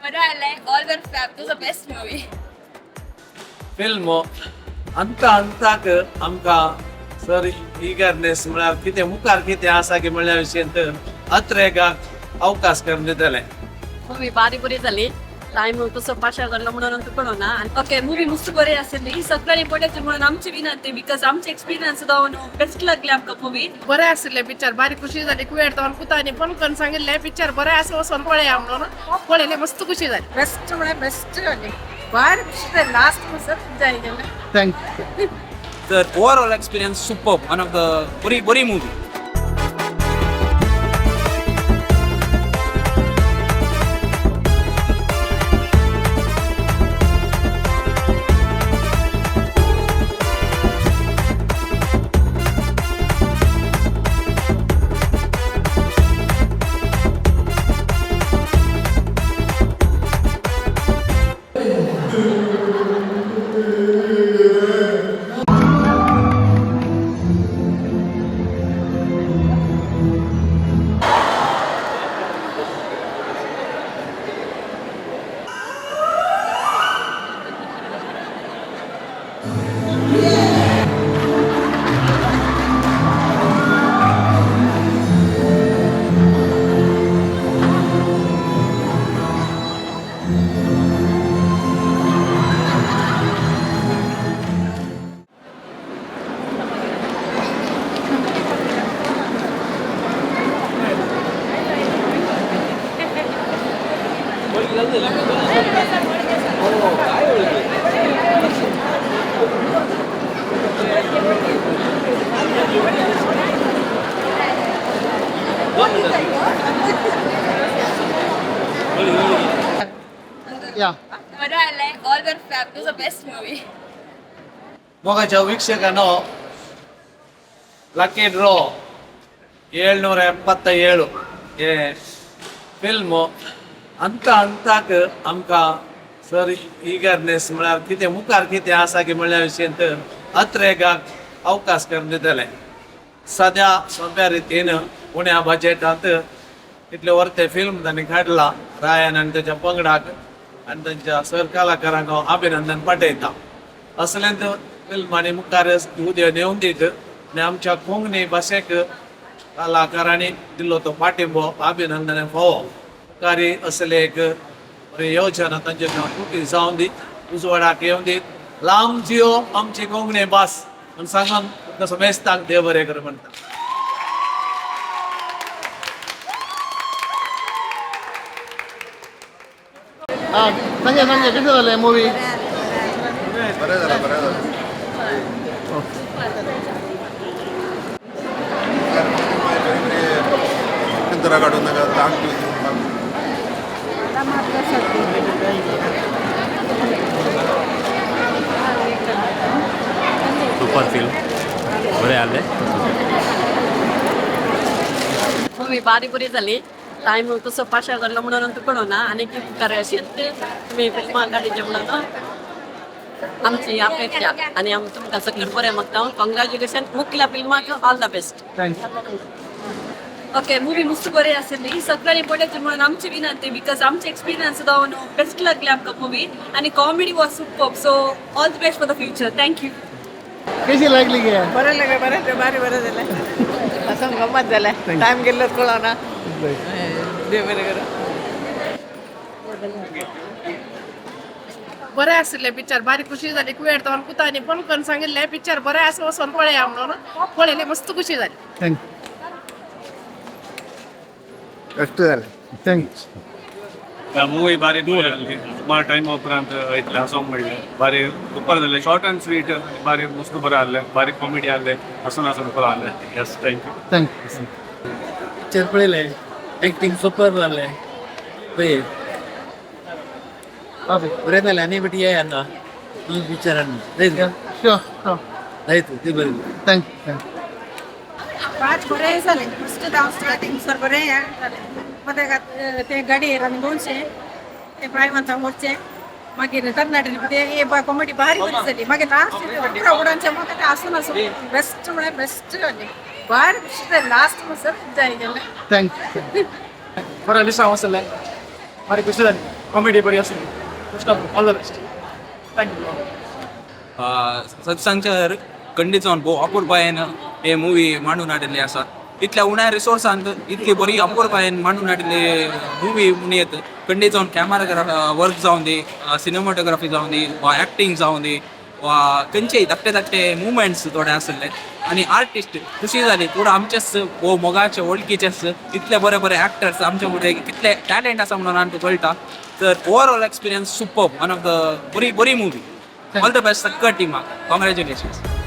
बरं आलंय all were fab तुझा बेस्ट मूवी फिल्म अंत अंताक आमकां सर इगरनेस म्हळ्यार कितें मुखार कितें आसा की म्हणल्या विशयी तर अत्रेगाक अवकाश करून दितले. मूवी बारी बरी जाली. टाइम तसं पाशा करलो म्हणून तुकडो ना. ओके मूवी मस्त बरी आसली. ही सगळ्यांनी पळयची म्हणून आमची विनंती बिकॉज आमचे एक्सपिरियन्स जावन बेस्ट लागले आमकां मूवी. बरें आसले पिक्चर बारी खुशी जाली. कुवेर तर पुतांनी फोन करून सांगिल्लें पिक्चर बरें आसा वचून पळया म्हणून पळयलें मस्त खुशी जाली. बेस्ट म्हळ्यार बेस्ट जाली. बार लास्ट मस्त जाय गेलें. Thank you. The overall experience superb. One of the buri movie. या बरं आलंय ऑल वर फॅब तुझा बेस्ट मूवी मोगाच्या ವೀಕ್ಷಕನೋ ಲಕ್ಕಿ ಡ್ರಾ 777 हे फिल्म अंत अंताक आमकां सर इगरनेस म्हळ्यार कितें मुखार कितें आसा की म्हणल्या विशयी तर अत्रेगाक अवकाश करून दितले. सद्या सोंप्या रितीन उण्या बजेटांत इतले वर्ते फिल्म तांणी काडला. रायन आनी तेच्या पंगडाक आनी तांच्या सर कलाकारांक हांव अभिनंदन पाठयता. असलेंच फिल्मांनी मुखार उदय नेऊन दीत आनी आमच्या कोंकणी भाशेक कलाकारांनी दिल्लो तो पाठिंबो अभिनंदन फावो. मुखारी असले एक योजना तांचे टुकी जावन दी उजवाडाक येवन दीत. लांब जियो आमची कोंकणी भास म्हण सांगून तसो मेस्ताक देव बरें कर म्हणटा. हा सांगा कसं झालंय मूवी? बरं झालं. चिंतरा काढून नका तांग सुपर फिल्म बरें आले. मूवी बारी बरी जाली. टाइम तसं पाशा करलो म्हणून तुकडो ना. आनी कितें करे अशें तुमी फिल्मा काडीचे म्हणून आमची अपेक्षा आणि आमी तुमकां सगळें बरें मागता. कॉंग्रॅच्युलेशन मुखल्या फिल्माक all the best. Thank you. Okay movie मस्त बरी आसली. ही सगळ्यांनी पळयची म्हणून आमची विनंती बिकॉज आमचे एक्सपिरियन्स जावन बेस्ट लागले आमकां मूवी. आणि comedy was superb. So all the best for the future. Thank you. कशी लागली गे? बरें लागलें बारी बरें जालें. असं गंमत जालें. टायम गेल्लो कळना. देव बरें करूं. बरें आसलें पिक्चर बारी खुशी जाली. कुवेर तर पुतांनी फोन करून सांगिल्लें पिक्चर बरें आसा वचून पळया म्हणून पळयलें मस्त खुशी जाली. थँक्यू. कष्ट झालं. थँक्यू. मूवी बारी सुमार टायमा उपरांत इतलें सोंग म्हणलें बारी सुपर जालें. शॉर्ट अँड स्वीट बारी मस्त बरें आहलें. बारी कॉमेडी आहलें. हसून बरें आहलें. Yes thank you. थँक्यू. पिक्चर पळयलें. एक्टिंग सुपर जालें. पळय बरें जालें. आनी बटी ये आतां पिक्चरान शुअर. जायत ती बरी. थँक्यू. पाच बरें जालें. फस्ट डावन स्टार्टींग सर बरें जालें. मध्ये ते गाडयेर आनी दोनशे ते प्रायमांतां वचचें. मागीर कर्नाटक ते कॉमेडी भारी बरी जाली. मागीर लास्ट प्रॉब्लमचे म्हाका ते आसून बेस्ट म्हळ्यार बेस्ट जाली. बार लास्ट मस्त जाय गेलें. थँक्यू. बरें दिसा वचलें. भारी खुशी झाली कॉमेडी बरी असेल first of all the best thank you सत्संगच्या खंडीचो अनुभव अपुरबायेन हे मुवी मांडून हाडिल्ले आसा इतल्या उण्या रिसोर्सांत इतली बरी अपुरबायेन मांडून हाडिल्ले मुवी म्हणून येत खंडीचो कॅमेरा वर्क जावन दी सिनेमाटोग्राफी जावन दी वा ॲक्टिंग जावन दी वा खंयचेय धाकटे धाकटे मुवमेंट्स थोडे आसले आनी आर्टिस्ट खुशी जाली थोडं आमचेच वो मोगाचे वळखीचेच इतले बरे बरे ॲक्टर्स आमचे फुडें कितले टॅलेंट आसा म्हणून आमकां कळटा तर overall experience super one of the बरी बरी मुवी ऑल द बेस्ट सगळ्या टिमाक कॉंग्रॅच्युलेशन्स